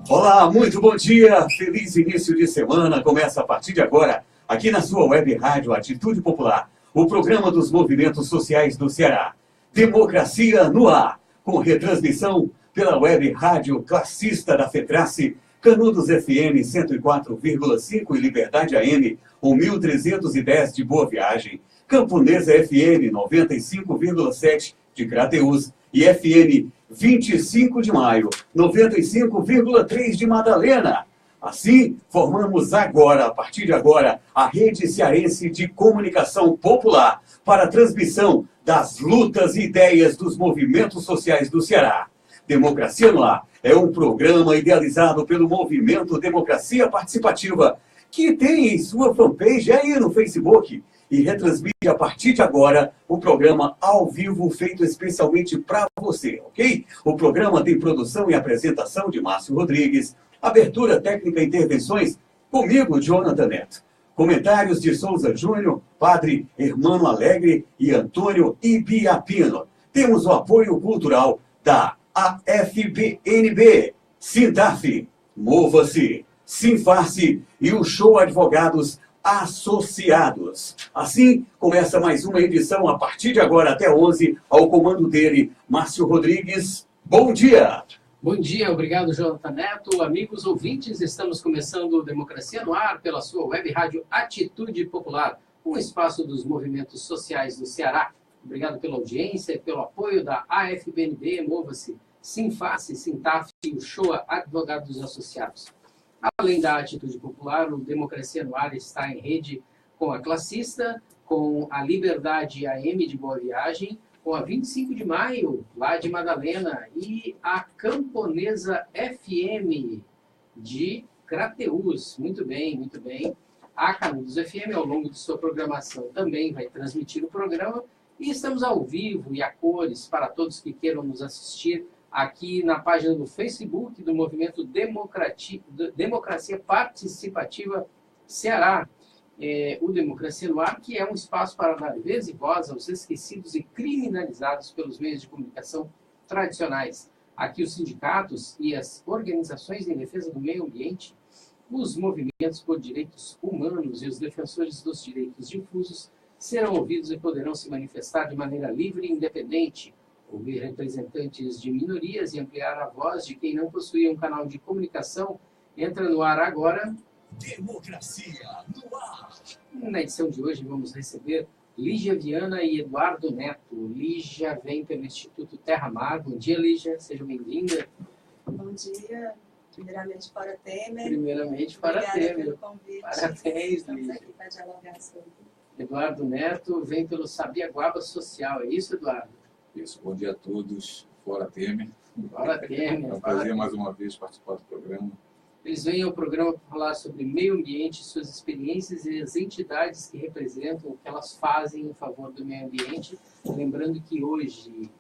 Olá, muito bom dia, feliz início de semana, começa a partir de agora, aqui na sua web rádio Atitude Popular, o programa dos movimentos sociais do Ceará. Democracia no ar, com retransmissão pela web rádio classista da FETRACE, Canudos FM 104,5 e Liberdade AM 1310 de Boa Viagem, Camponesa FM 95,7 de Crateús e FM 25 de Maio, 95,3 de Madalena. Assim, formamos agora, a partir de agora, a Rede Cearense de Comunicação Popular para a transmissão das lutas e ideias dos movimentos sociais do Ceará. Democracia no Ar é um programa idealizado pelo Movimento Democracia Participativa, que tem em sua fanpage aí no Facebook, e retransmite a partir de agora o programa ao vivo feito especialmente para você, ok? O programa tem produção e apresentação de Márcio Rodrigues, abertura técnica e intervenções comigo, Jonathan Neto. Comentários de Souza Júnior, Padre Hermano Alegre e Antônio Ibiapino. Temos o apoio cultural da AFBNB, Sintaf, Mova-se, Sinfarce e o Show Advogados Associados. Assim, começa mais uma edição a partir de agora até 11, ao comando dele, Márcio Rodrigues. Bom dia! Bom dia, obrigado, Jonathan Neto. Amigos ouvintes, estamos começando Democracia no Ar pela sua web rádio Atitude Popular, um espaço dos movimentos sociais do Ceará. Obrigado pela audiência e pelo apoio da AFBNB, Mova-se, Sinfarce, Sintaf e o Show Advogados Associados. Além da Atitude Popular, o Democracia no Ar está em rede com a Classista, com a Liberdade AM de Boa Viagem, com a 25 de Maio, lá de Madalena, e a Camponesa FM de Crateús. Muito bem, muito bem. A Canudos FM, ao longo de sua programação, também vai transmitir o programa. E estamos ao vivo e a cores para todos que queiram nos assistir aqui na página do Facebook do Movimento Democracia Participativa Ceará. O Democracia no Ar, que é um espaço para dar vez e voz aos esquecidos e criminalizados pelos meios de comunicação tradicionais. Aqui os sindicatos e as organizações em defesa do meio ambiente, os movimentos por direitos humanos e os defensores dos direitos difusos serão ouvidos e poderão se manifestar de maneira livre e independente, ouvir representantes de minorias e ampliar a voz de quem não possuía um canal de comunicação. Entra no ar agora Democracia no Ar. Na edição de hoje vamos receber Lígia Viana e Eduardo Neto. Lígia vem pelo Instituto Terra Mar. Bom dia, Lígia, seja bem-vinda. Bom dia, primeiramente para Temer. Primeiramente para Temer. Pelo convite. Parabéns, Estamos Lígia. aqui para dialogar sobre. Eduardo Neto vem pelo Sabiaguaba Social, é isso, Eduardo? Isso, bom dia a todos, fora Temer. Fora Temer. É um prazer mais uma vez participar do programa. Eles vêm ao programa para falar sobre meio ambiente, suas experiências e as entidades que representam, o que elas fazem em favor do meio ambiente. Lembrando que hoje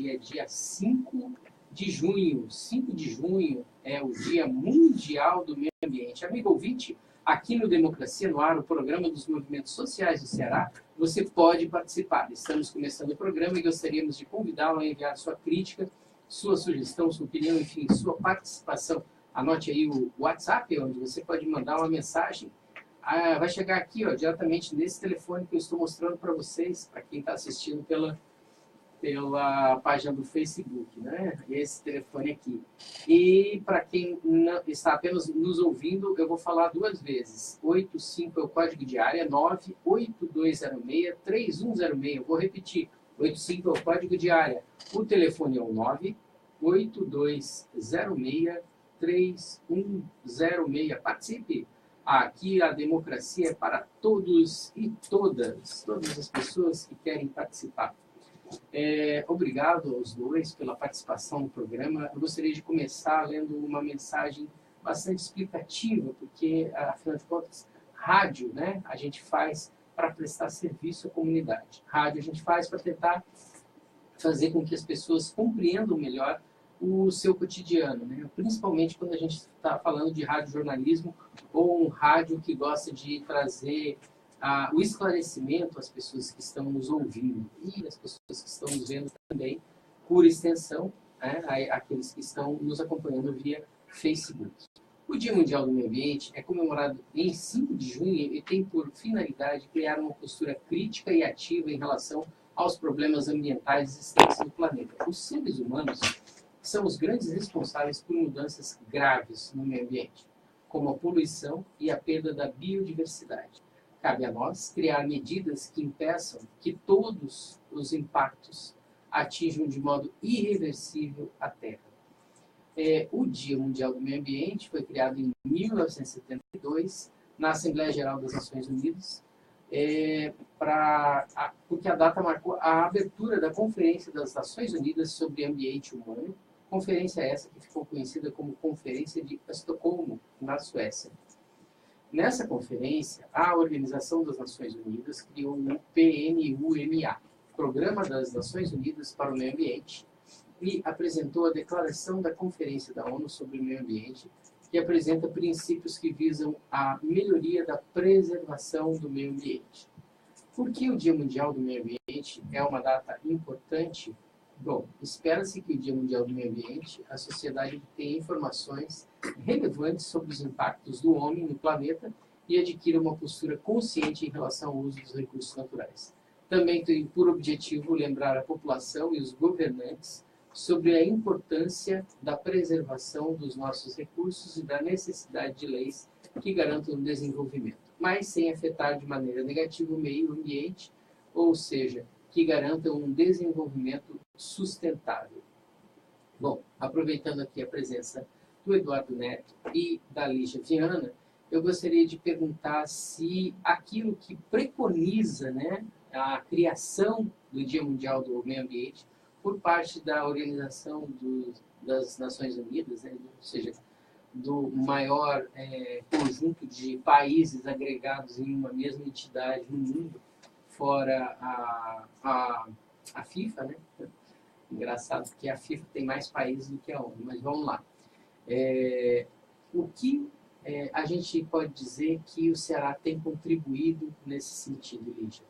é dia 5 de junho. 5 de junho é o Dia Mundial do Meio Ambiente. Amigo ouvinte, aqui no Democracia no Ar, o programa dos movimentos sociais do Ceará, você pode participar. Estamos começando o programa e gostaríamos de convidá-lo a enviar sua crítica, sua sugestão, sua opinião, enfim, sua participação. Anote aí o WhatsApp, onde você pode mandar uma mensagem. Vai chegar aqui, ó, diretamente nesse telefone que eu estou mostrando para vocês, para quem está assistindo pela página do Facebook, né? Esse telefone aqui. E para quem não, está apenas nos ouvindo, eu vou falar duas vezes. 85 é o código de área, 98206-3106. Eu vou repetir. 85 é o código de área. O telefone é o 98206-3106. Participe. Aqui a democracia é para todos e todas as pessoas que querem participar. Obrigado aos dois pela participação no programa. Eu gostaria de começar lendo uma mensagem bastante explicativa, porque, afinal de contas, rádio, né, a gente faz para prestar serviço à comunidade. Rádio a gente faz para tentar fazer com que as pessoas compreendam melhor o seu cotidiano, né? Principalmente quando a gente está falando de radiojornalismo ou um rádio que gosta de trazer o esclarecimento às pessoas que estão nos ouvindo e às pessoas que estão nos vendo também por extensão, né, aqueles que estão nos acompanhando via Facebook. O Dia Mundial do Meio Ambiente é comemorado em 5 de junho e tem por finalidade criar uma postura crítica e ativa em relação aos problemas ambientais existentes no planeta. Os seres humanos são os grandes responsáveis por mudanças graves no meio ambiente, como a poluição e a perda da biodiversidade. Cabe a nós criar medidas que impeçam que todos os impactos atinjam de modo irreversível a Terra. O Dia Mundial do Meio Ambiente foi criado em 1972 na Assembleia Geral das Nações Unidas, porque a data marcou a abertura da Conferência das Nações Unidas sobre Ambiente Humano, conferência essa que ficou conhecida como Conferência de Estocolmo, na Suécia. Nessa conferência, a Organização das Nações Unidas criou o PNUMA, Programa das Nações Unidas para o Meio Ambiente, e apresentou a Declaração da Conferência da ONU sobre o Meio Ambiente, que apresenta princípios que visam a melhoria da preservação do meio ambiente. Por que o Dia Mundial do Meio Ambiente é uma data importante? Bom, espera-se que o Dia Mundial do Meio Ambiente, a sociedade tenha informações relevantes sobre os impactos do homem no planeta e adquira uma postura consciente em relação ao uso dos recursos naturais. Também tem por objetivo lembrar a população e os governantes sobre a importância da preservação dos nossos recursos e da necessidade de leis que garantam o desenvolvimento, mas sem afetar de maneira negativa o meio ambiente, ou seja, que garantam um desenvolvimento sustentável. Bom, aproveitando aqui a presença do Eduardo Neto e da Lígia Viana, eu gostaria de perguntar se aquilo que preconiza, né, a criação do Dia Mundial do Meio Ambiente por parte da Organização das Nações Unidas, né, ou seja, do maior conjunto de países agregados em uma mesma entidade no mundo, fora a FIFA, né? Engraçado porque a FIFA tem mais países do que a ONU, mas vamos lá. O que a gente pode dizer que o Ceará tem contribuído nesse sentido, Lígia?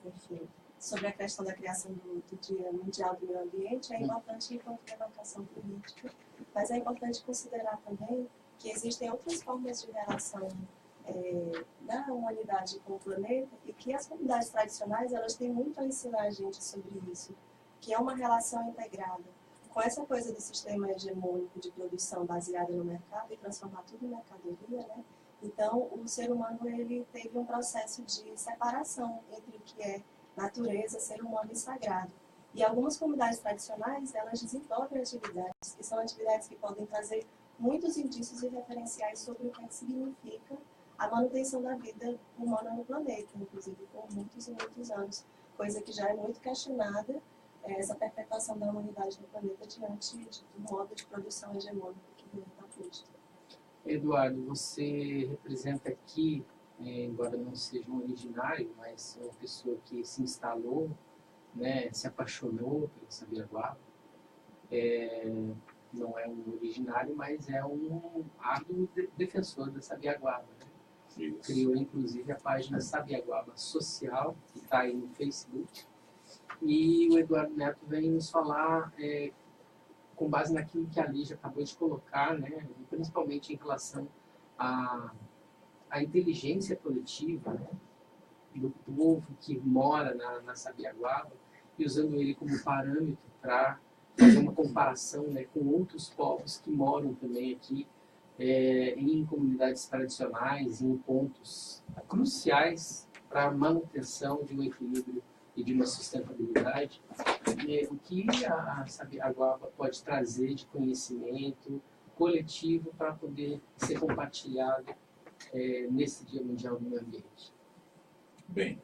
Enfim, sobre a questão da criação do Dia Mundial do Meio Ambiente, é importante enquanto demarcação política, mas é importante considerar também que existem outras formas de relação da humanidade com o planeta e que as comunidades tradicionais elas têm muito a ensinar a gente sobre isso, que é uma relação integrada. Com essa coisa do sistema hegemônico de produção baseada no mercado e transformar tudo em mercadoria, né? Então, o ser humano ele teve um processo de separação entre o que é natureza, ser humano e sagrado. E algumas comunidades tradicionais, elas desenvolvem atividades, que são atividades que podem trazer muitos indícios e referenciais sobre o que significa a manutenção da vida humana no planeta, inclusive por muitos e muitos anos, coisa que já é muito questionada, essa perpetuação da humanidade no planeta diante do modo de produção hegemônico que está posto. Eduardo, você representa aqui, embora não seja um originário, mas uma pessoa que se instalou, né, se apaixonou pela Sabiaguaba. Não é um originário, mas é um árduo defensor da Sabiaguaba. Né? Criou, inclusive, a página Sabiaguaba Social, que está aí no Facebook. E o Eduardo Neto vem nos falar, com base naquilo que a Lígia acabou de colocar, né, principalmente em relação à inteligência coletiva, né, do povo que mora na Sabiaguaba, e usando ele como parâmetro para fazer uma comparação, né, com outros povos que moram também aqui em comunidades tradicionais, em pontos cruciais para a manutenção de um equilíbrio e de uma sustentabilidade. O que a Sabiaguaba pode trazer de conhecimento coletivo para poder ser compartilhado nesse Dia Mundial do Meio Ambiente? Bem,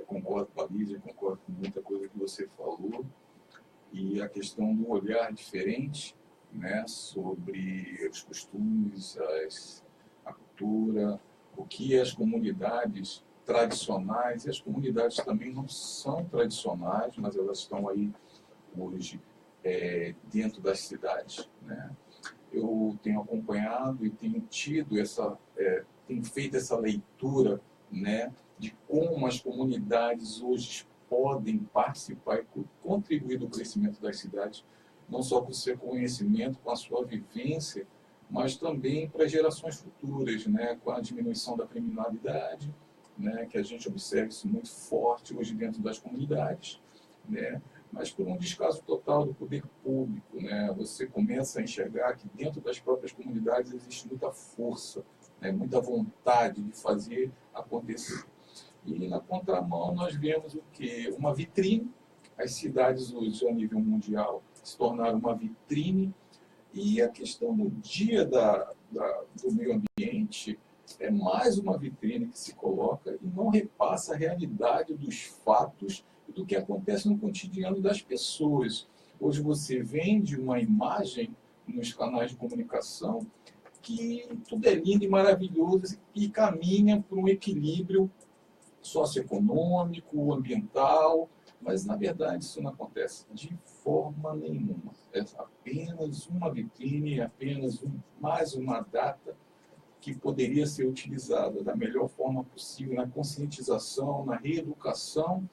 concordo com a Lígia, concordo com muita coisa que você falou, e a questão do olhar diferente, né, sobre os costumes, a cultura, o que as comunidades tradicionais, e as comunidades também não são tradicionais, mas elas estão aí hoje dentro das cidades, né? Eu tenho acompanhado e tenho tido tenho feito essa leitura, né, de como as comunidades hoje podem participar e contribuir do crescimento das cidades, não só com o seu conhecimento, com a sua vivência, mas também para gerações futuras, né, com a diminuição da criminalidade, né, que a gente observa isso muito forte hoje dentro das comunidades, né, mas por um descaso total do poder público, né, você começa a enxergar que dentro das próprias comunidades existe muita força, né, muita vontade de fazer acontecer. E na contramão nós vemos o quê? Uma vitrine. As cidades hoje a nível mundial se tornaram uma vitrine, e a questão do dia do meio ambiente é mais uma vitrine que se coloca e não repassa a realidade dos fatos e do que acontece no cotidiano das pessoas. Hoje você vende uma imagem nos canais de comunicação que tudo é lindo e maravilhoso e caminha para um equilíbrio socioeconômico, ambiental, mas na verdade isso não acontece de forma nenhuma. É apenas uma vitrine, apenas mais uma data que poderia ser utilizada da melhor forma possível na conscientização, na reeducação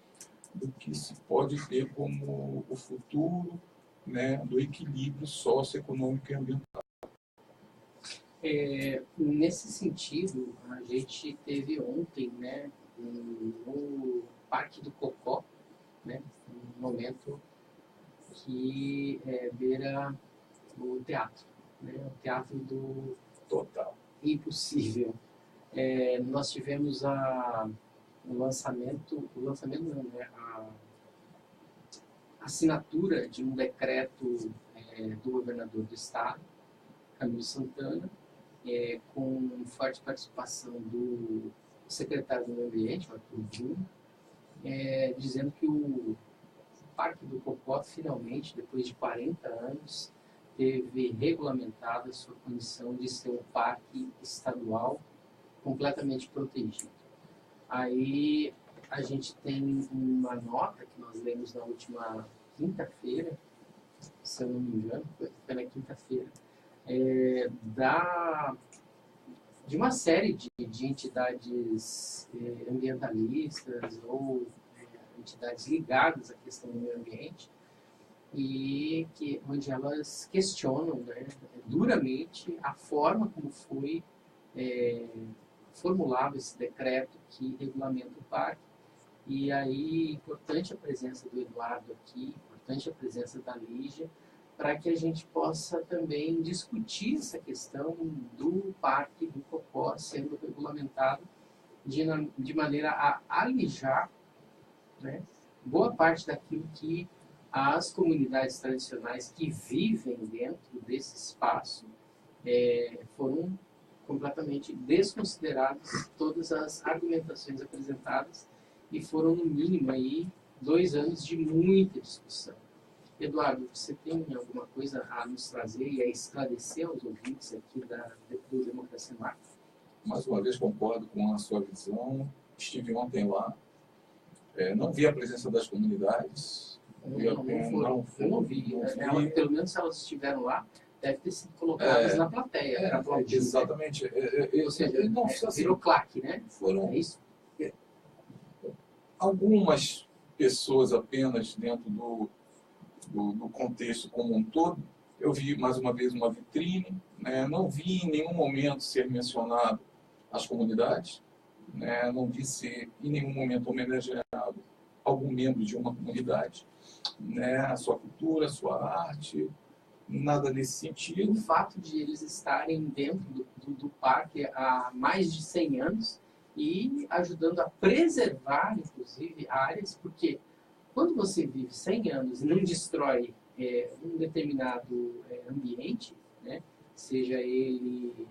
do que se pode ter como o futuro, né, do equilíbrio socioeconômico e ambiental. Nesse sentido, a gente teve ontem, né, no Parque do Cocó, né, um momento que beira o teatro, né, o teatro do Total. impossível. Nós tivemos a assinatura de um decreto do governador do estado, Camilo Santana, com forte participação do secretário do Meio Ambiente, Arthur Júnior, dizendo que o Parque do Cocó, finalmente, depois de 40 anos, teve regulamentada a sua condição de ser um parque estadual completamente protegido. Aí a gente tem uma nota que nós lemos na última quinta-feira, se eu não me engano, foi na quinta-feira, de uma série de entidades ambientalistas ou entidades ligadas à questão do meio ambiente, e onde elas questionam, né, duramente a forma como foi formulado esse decreto que regulamenta o parque. E aí, importante a presença do Eduardo aqui, importante a presença da Lígia, para que a gente possa também discutir essa questão do Parque do Cocó sendo regulamentado de maneira a alijar, né, boa parte daquilo que as comunidades tradicionais que vivem dentro desse espaço foram completamente desconsideradas todas as argumentações apresentadas e foram, no mínimo, aí, 2 anos de muita discussão. Eduardo, você tem alguma coisa a nos trazer e a esclarecer aos ouvintes aqui do Democracia no Ar? Mais uma vez concordo com a sua visão. Estive ontem lá. Não vi a presença das comunidades. Eu não vi. Pelo menos se elas estiveram lá, deve ter sido colocadas na plateia. Exatamente. Ou seja, virou claque, né? Foram isso? Algumas pessoas apenas dentro do contexto como um todo. Eu vi, mais uma vez, uma vitrine. Né? Não vi em nenhum momento ser mencionado as comunidades. Né? Não vi ser em nenhum momento homenageado algum membro de uma comunidade. Né? A sua cultura, a sua arte, nada nesse sentido. O fato de eles estarem dentro do parque há mais de 100 anos e ajudando a preservar, inclusive, áreas, porque quando você vive 100 anos e não destrói um determinado ambiente, né, seja ele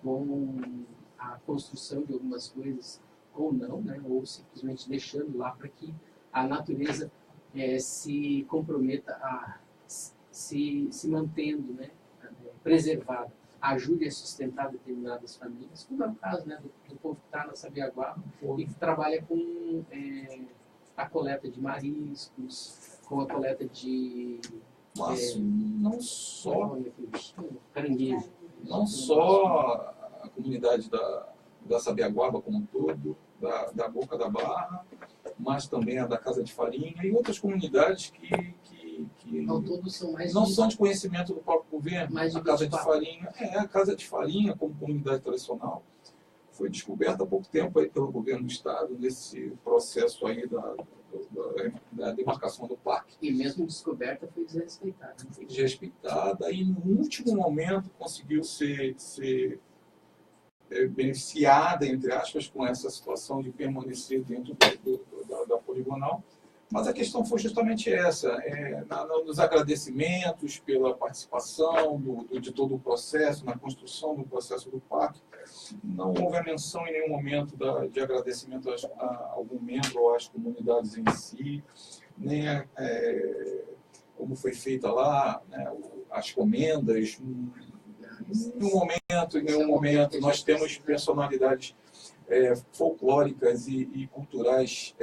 com a construção de algumas coisas ou não, né, ou simplesmente deixando lá para que a natureza se comprometa a se mantendo, né, preservada, ajude a sustentar determinadas famílias, como é o caso, né, do povo que está na Sabiaguaba e que trabalha com a coleta de mariscos, com a coleta de... Mas não só... Caranguejo. Não só a comunidade da Sabiaguaba como um todo, da Boca da Barra, mas também a da Casa de Farinha e outras comunidades que Ao todo são mais não de... são de conhecimento do próprio governo. Mais de A Casa de 24. Farinha, a Casa de Farinha, como comunidade tradicional, foi descoberta há pouco tempo aí pelo governo do estado nesse processo aí da demarcação do parque. E mesmo descoberta foi desrespeitada. Foi desrespeitada e no último momento conseguiu ser beneficiada, entre aspas, com essa situação de permanecer dentro da poligonal. Mas a questão foi justamente essa, nos agradecimentos pela participação de todo o processo, na construção do processo do parque. Não houve a menção em nenhum momento de agradecimento a algum membro ou às comunidades em si, nem como foi feita lá, né, as comendas. Em nenhum momento, nós temos personalidades folclóricas e culturais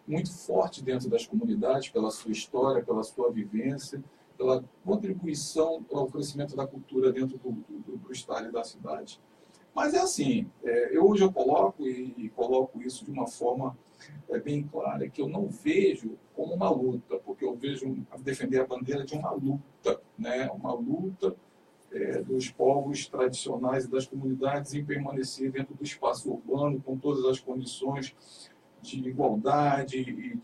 muito fortes dentro das comunidades, pela sua história, pela sua vivência, pela contribuição ao crescimento da cultura dentro do estado e da cidade. Mas é assim, hoje eu coloco e coloco isso de uma forma bem clara, que eu não vejo como uma luta, porque eu vejo defender a bandeira de uma luta, né? Uma luta dos povos tradicionais e das comunidades em permanecer dentro do espaço urbano com todas as condições de igualdade e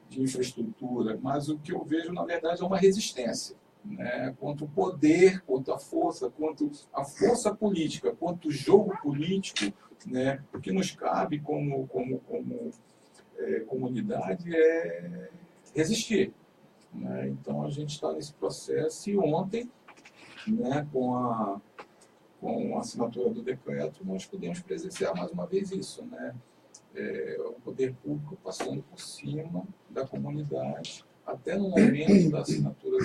de infraestrutura. Mas o que eu vejo, na verdade, é uma resistência, né? Quanto o poder, quanto a força política, quanto o jogo político, né? O que nos cabe como comunidade é resistir, né? Então, a gente está nesse processo e ontem, né, com a assinatura do decreto, nós podemos presenciar mais uma vez isso, né? O poder público passando por cima da comunidade, até no momento da assinatura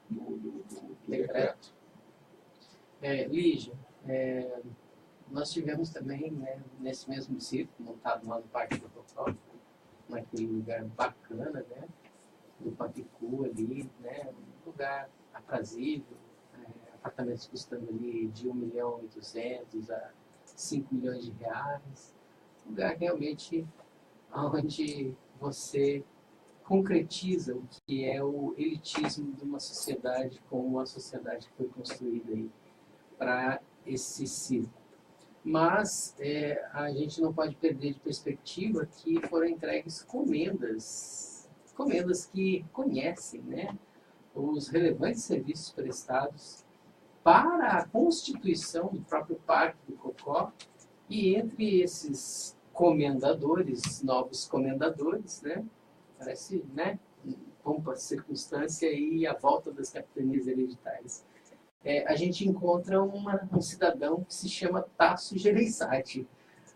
do decreto. Lígia, nós tivemos também, né, nesse mesmo circo, montado lá no Parque do Cocó, naquele lugar bacana, né, do Papicu ali, né, um lugar aprazível, apartamentos custando ali de 1.800.000 a 5 milhões de reais. Um lugar realmente onde você concretiza o que é o elitismo de uma sociedade como a sociedade que foi construída aí para esse circo. Mas a gente não pode perder de perspectiva que foram entregues comendas que conhecem, né, os relevantes serviços prestados para a constituição do próprio Parque do Cocó, e entre esses comendadores, novos comendadores, né, parece, né, pompa, circunstância e a volta das capitanias hereditárias. A gente encontra um cidadão que se chama Tasso Gereissati.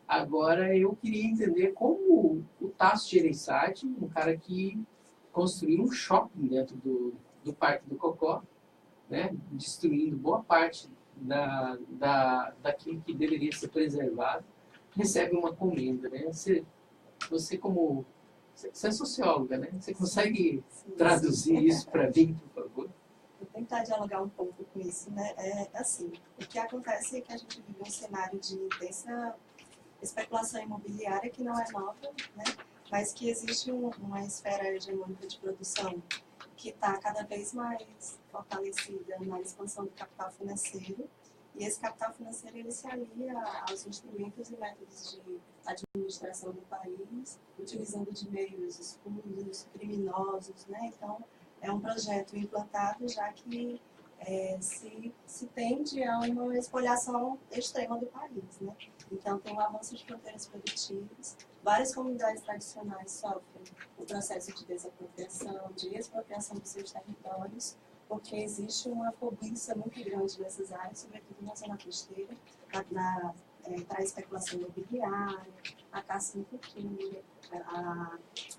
Agora, eu queria entender como o Tasso Gereissati, um cara que construiu um shopping dentro do Parque do Cocó, né, destruindo boa parte daquilo que deveria ser preservado, recebe uma comenda, né? Você como... Você é socióloga, né? Você consegue traduzir isso para mim, por favor? Vou tentar dialogar um pouco com isso, né? Assim, o que acontece é que a gente vive um cenário de intensa especulação imobiliária que não é nova, né? Mas que existe uma esfera hegemônica de produção que está cada vez mais fortalecida na expansão do capital financeiro, e esse capital financeiro ele se alia aos instrumentos e métodos de administração do país, utilizando de meios escusos, criminosos, né? Então, é um projeto implantado já que se tende a uma espoliação extrema do país, né? Então, tem um avanço de fronteiras produtivas. Várias comunidades tradicionais sofrem o processo de desapropriação, de expropriação dos seus territórios, porque existe uma cobiça muito grande nessas áreas, sobretudo na zona costeira, para a especulação imobiliária, a caça em cultura,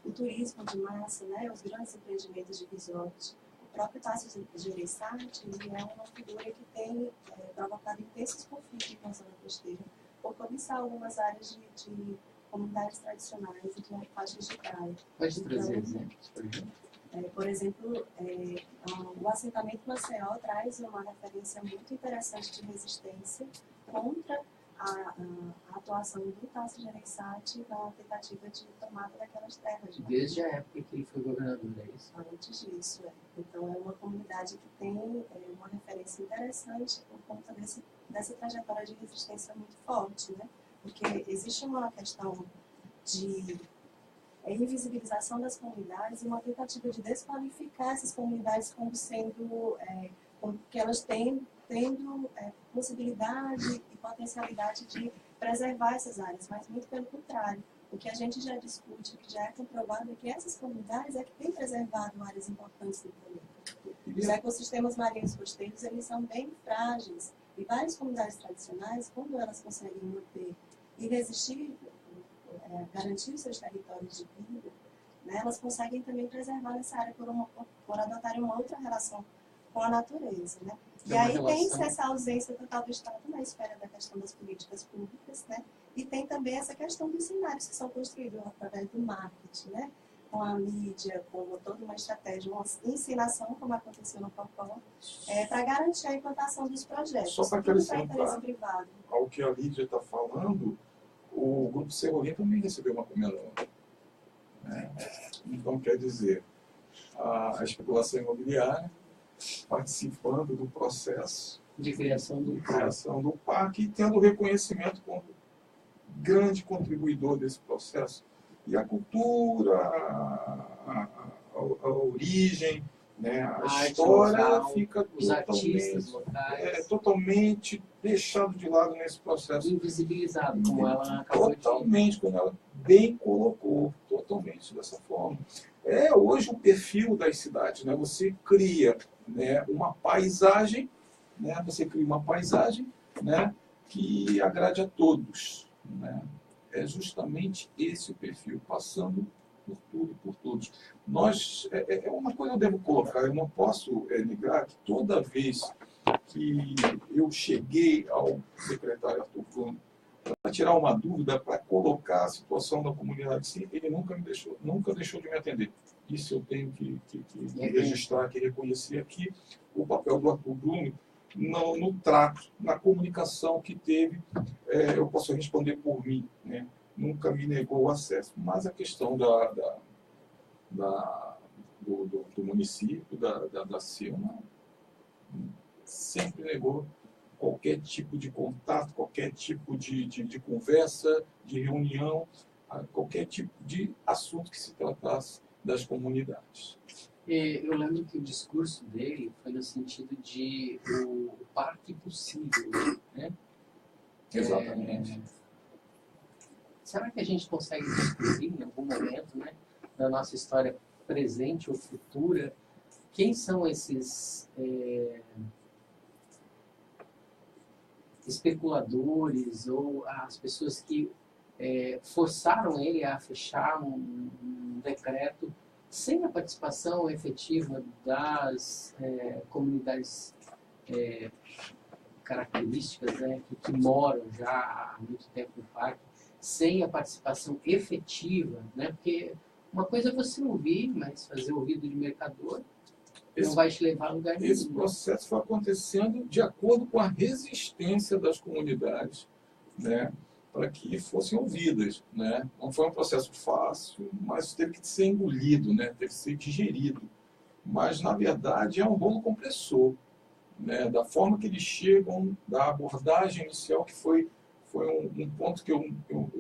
o turismo de massa, né, os grandes empreendimentos de resort. O próprio Tasso Gereissati é uma figura que tem provocado intensos conflitos na zona costeira, por cobiçar algumas áreas de comunidades tradicionais e de faixas de praia. Pode trazer exemplos, por exemplo? Por exemplo, o assentamento Maceió traz uma referência muito interessante de resistência contra a atuação do Tasso Gereissati na tentativa de tomada daquelas terras. Desde a época que ele foi governador, é isso? Antes disso, é. Então, é uma comunidade que tem uma referência interessante por conta dessa trajetória de resistência muito forte, né? Porque existe uma questão de invisibilização das comunidades e uma tentativa de desqualificar essas comunidades como sendo, como que elas tendo possibilidade e potencialidade de preservar essas áreas, mas muito pelo contrário. O que a gente já discute, o que já é comprovado, é que essas comunidades é que têm preservado áreas importantes do planeta. Os ecossistemas marinhos costeiros, eles são bem frágeis, e várias comunidades tradicionais, quando elas conseguem manter e resistir, garantir os seus territórios de vida, né, elas conseguem também preservar nessa área por adotarem uma outra relação com a natureza, né? E aí tem essa ausência total do Estado na esfera da questão das políticas públicas, né? E tem também essa questão dos cenários que são construídos através do marketing, né? Com a mídia, com toda uma estratégia, uma ensinação, como aconteceu no Copom, para garantir a implantação dos projetos. Só para acrescentar ao que a Lídia está falando, o Grupo Serrolim também recebeu uma comendão. Né? Então, quer dizer, a especulação imobiliária participando do processo de criação do parque e tendo reconhecimento como grande contribuidor desse processo. E a cultura, a origem, né, a história local, fica totalmente deixado de lado nesse processo. Invisibilizado, como ela acabou totalmente, como ela bem colocou, totalmente dessa forma. É hoje o perfil das cidades, né? Você cria, né, uma paisagem, né? Você cria uma paisagem, né, que agrade a todos, né? É justamente esse o perfil, passando por tudo e por todos. Nós, uma coisa eu devo colocar, eu não posso negar que toda vez que eu cheguei ao secretário Arthur Bruno para tirar uma dúvida, para colocar a situação da comunidade, sim, ele nunca deixou de me atender. Isso eu tenho que registrar, que reconhecer aqui o papel do Arthur Bruno no trato, na comunicação que teve. Eu posso responder por mim, né? Nunca me negou o acesso. Mas a questão do município, da CIMA, sempre negou qualquer tipo de contato, qualquer tipo de conversa, de reunião, qualquer tipo de assunto que se tratasse das comunidades. Eu lembro que o discurso dele foi no sentido de o parque possível, né? Exatamente. Será que a gente consegue descobrir em algum momento, né, da nossa história presente ou futura, quem são esses especuladores ou as pessoas que forçaram ele a fechar um decreto sem a participação efetiva das comunidades características, né, que moram já há muito tempo no parque, sem a participação efetiva, né, porque uma coisa é você ouvir, mas fazer ouvido de mercador não vai te levar a lugar nenhum. Esse processo foi acontecendo de acordo com a resistência das comunidades, né, para que fossem ouvidas, né? Não foi um processo fácil, mas teve que ser engolido, né? Teve que ser digerido. Mas, na verdade, é um bolo compressor, né? Da forma que eles chegam, da abordagem inicial, que foi um ponto que eu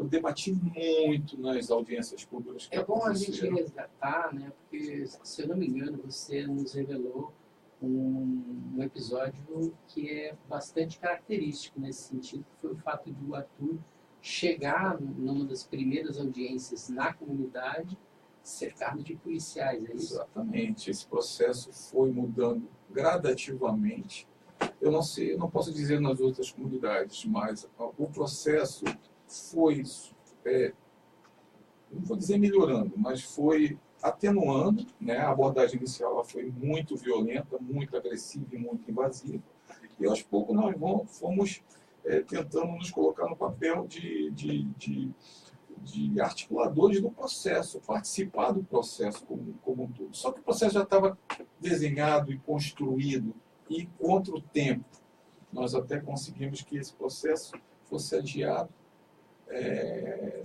debati muito nas audiências públicas. É bom a gente resgatar, né? Porque, se eu não me engano, você nos revelou um episódio que é bastante característico nesse sentido, que foi o fato de o Arthur chegar numa das primeiras audiências na comunidade cercado de policiais, é isso? Exatamente. Esse processo foi mudando gradativamente. Eu não sei, eu não posso dizer nas outras comunidades, mas o processo foi, não vou dizer melhorando, mas foi atenuando, né? A abordagem inicial ela foi muito violenta, muito agressiva e muito invasiva. E aos poucos nós fomos tentando nos colocar no papel de articuladores do processo, participar do processo como um todo. Só que o processo já estava desenhado e construído, e contra o tempo, nós até conseguimos que esse processo fosse adiado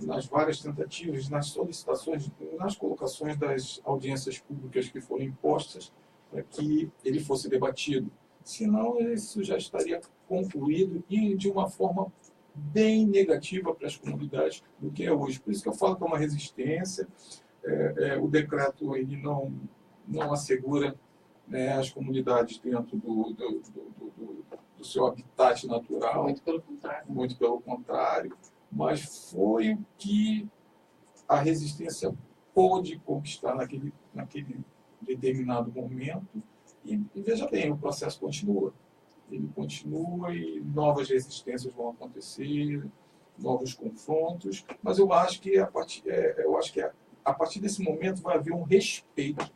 nas várias tentativas, nas solicitações, nas colocações das audiências públicas que foram impostas para que ele fosse debatido. Senão, isso já estaria concluído e de uma forma bem negativa para as comunidades do que é hoje. Por isso que eu falo que é uma resistência. O decreto ele não assegura, né, as comunidades dentro do seu habitat natural. Muito pelo contrário. Muito pelo contrário. Mas foi o que a resistência pôde conquistar naquele determinado momento. E veja bem, o processo continua. Ele continua e novas resistências vão acontecer, novos confrontos. Mas eu acho que a partir desse momento vai haver um respeito,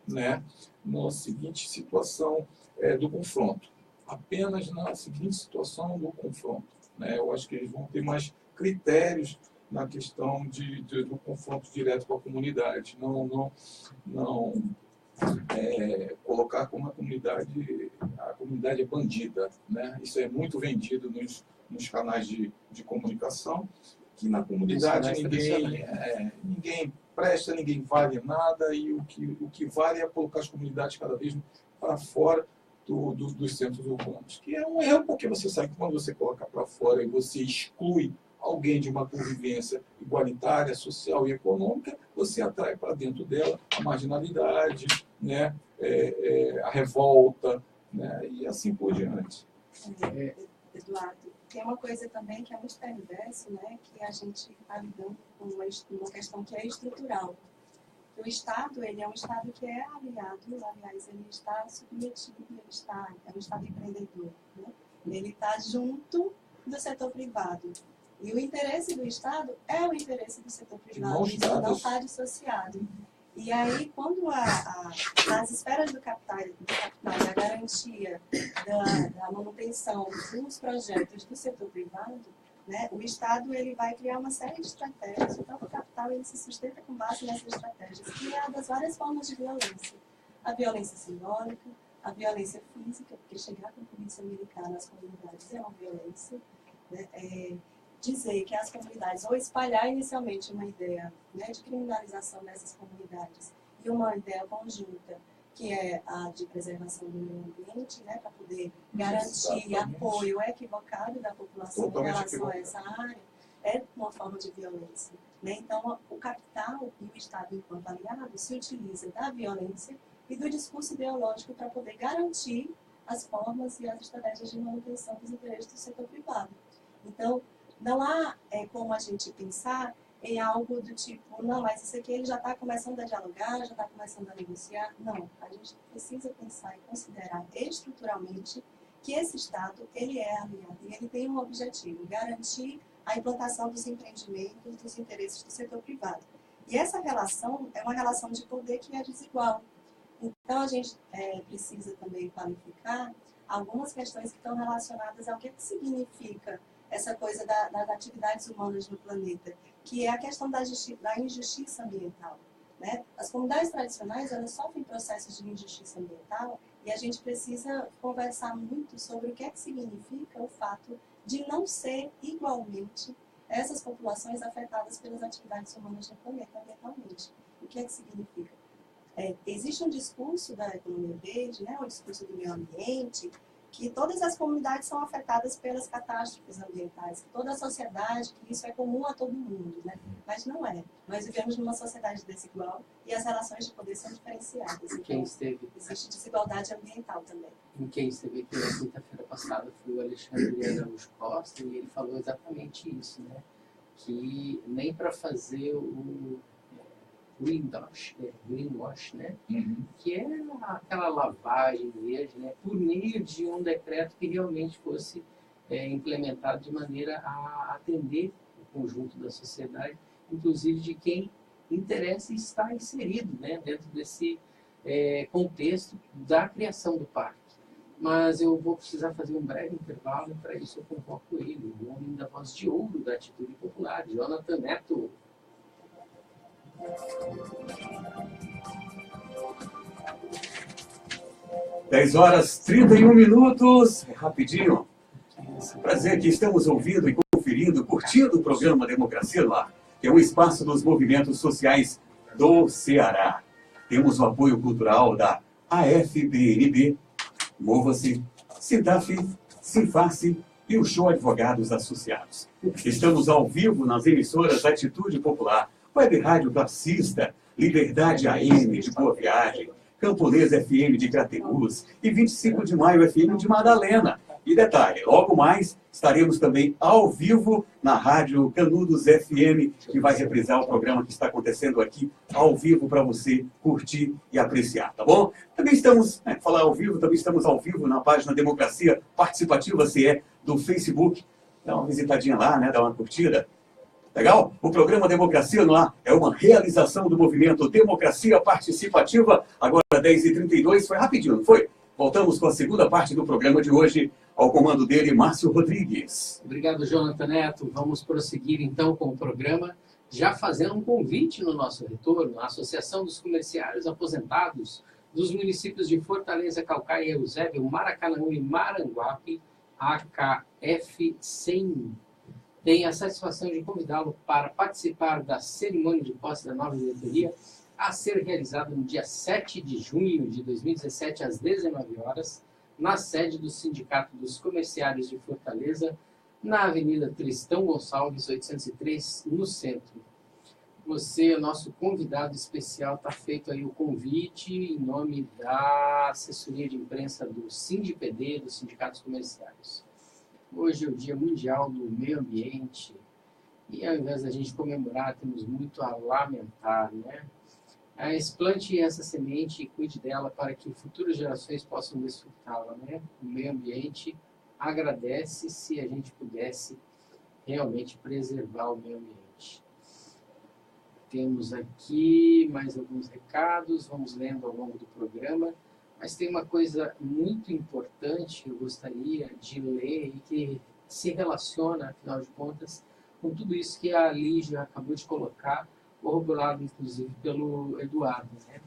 né, na seguinte situação do confronto. Apenas na seguinte situação do confronto, né? Eu acho que eles vão ter mais critérios na questão do confronto direto com a comunidade. Não colocar como a comunidade é bandida, né? Isso é muito vendido nos canais de comunicação, que na comunidade ninguém presta, ninguém vale nada, e o que vale é colocar as comunidades cada vez para fora dos centros urbanos. Que é um erro, porque você sabe que quando você coloca para fora e você exclui alguém de uma convivência igualitária, social e econômica, você atrai para dentro dela a marginalidade, né, a revolta, né, e assim por diante. Eduardo, tem uma coisa também que é muito perverso, né, que a gente está lidando com uma questão que é estrutural. O Estado, ele é um Estado que é aliado, aliás, ele está submetido, é um Estado empreendedor, né? Ele está junto do setor privado. E o interesse do Estado é o interesse do setor privado, isso não está dissociado. E aí, quando nas esferas do capital e a garantia da manutenção dos projetos do setor privado, né, o Estado ele vai criar uma série de estratégias. Então, o capital ele se sustenta com base nessas estratégias, que é das várias formas de violência. A violência simbólica, a violência física, porque chegar com a polícia militar nas comunidades é uma violência, né, dizer que as comunidades, ou espalhar inicialmente uma ideia, né, de criminalização dessas comunidades e uma ideia conjunta, que é a de preservação do meio ambiente, né, para poder garantir apoio equivocado da população em relação a essa área, é uma forma de violência. Né? Então, o capital e o Estado, enquanto aliado, se utiliza da violência e do discurso ideológico para poder garantir as formas e as estratégias de manutenção dos interesses do setor privado. Então, não há como a gente pensar em algo do tipo, não, mas isso aqui ele já está começando a dialogar, já está começando a negociar. Não, a gente precisa pensar e considerar estruturalmente que esse Estado, ele é aliado e ele tem um objetivo, garantir a implantação dos empreendimentos, dos interesses do setor privado. E essa relação é uma relação de poder que é desigual. Então, a gente precisa também qualificar algumas questões que estão relacionadas ao que significa essa coisa das atividades humanas no planeta, que é a questão da injustiça ambiental. Né? As comunidades tradicionais, elas sofrem processos de injustiça ambiental e a gente precisa conversar muito sobre o que significa o fato de não ser igualmente essas populações afetadas pelas atividades humanas no planeta ambientalmente. O que significa? Existe um discurso da economia verde, né, um discurso do meio ambiente, que todas as comunidades são afetadas pelas catástrofes ambientais, que toda a sociedade, que isso é comum a todo mundo, né? Mas não é. Nós vivemos numa sociedade desigual e as relações de poder são diferenciadas. Então, existe desigualdade ambiental também. Em quem esteve aqui na quinta-feira passada foi o Alexandre Araújo Costa, e ele falou exatamente isso, né? Que nem para fazer o greenwash, né? Uhum. Que é aquela lavagem verde, né? Por meio de um decreto que realmente fosse implementado de maneira a atender o conjunto da sociedade, inclusive de quem interessa e está inserido, né? Dentro desse contexto da criação do parque. Mas eu vou precisar fazer um breve intervalo, e para isso eu convoco ele, o homem da voz de ouro da Atitude Popular, Jonathan Neto. 10h31, rapidinho. Prazer que estamos ouvindo e conferindo conferindo, curtindo o programa Democracia no Ar, que é um espaço dos movimentos sociais do Ceará. Temos o apoio cultural da AFBNB, Mova-se, Sintaf, Sinface e o Show Advogados Associados. Estamos ao vivo nas emissoras Atitude Popular, Web Rádio Classista, Liberdade AM de Boa Viagem, Camponesa FM de Crateús e 25 de Maio FM de Madalena. E detalhe, logo mais estaremos também ao vivo na Rádio Canudos FM, que vai reprisar o programa que está acontecendo aqui ao vivo para você curtir e apreciar, tá bom? Também estamos, falar ao vivo, também estamos ao vivo na página Democracia Participativa CE do Facebook. Dá uma visitadinha lá, né? Dá uma curtida. Legal? O programa Democracia no Ar é uma realização do movimento Democracia Participativa. Agora 10h32, foi rapidinho, não foi? Voltamos com a segunda parte do programa de hoje, ao comando dele, Márcio Rodrigues. Obrigado, Jonathan Neto. Vamos prosseguir então com o programa, já fazendo um convite no nosso retorno à Associação dos Comerciários Aposentados dos municípios de Fortaleza, Caucaia, Eusébio, Maracanaú e Maranguape, AKF-100. Tenho a satisfação de convidá-lo para participar da cerimônia de posse da nova diretoria, a ser realizada no dia 7 de junho de 2017, às 19 horas, na sede do Sindicato dos Comerciários de Fortaleza, na Avenida Tristão Gonçalves, 803, no centro. Você, nosso convidado especial, está feito aí o convite em nome da assessoria de imprensa do SINDPD, dos Sindicatos Comerciários. Hoje é o Dia Mundial do Meio Ambiente e, ao invés da gente comemorar, temos muito a lamentar, né? Plante essa semente e cuide dela para que futuras gerações possam desfrutá-la, né? O meio ambiente agradece se a gente pudesse realmente preservar o meio ambiente. Temos aqui mais alguns recados, vamos lendo ao longo do programa, mas tem uma coisa muito importante que eu gostaria de ler e que se relaciona, afinal de contas, com tudo isso que a Lígia acabou de colocar, corroborado inclusive pelo Eduardo, né?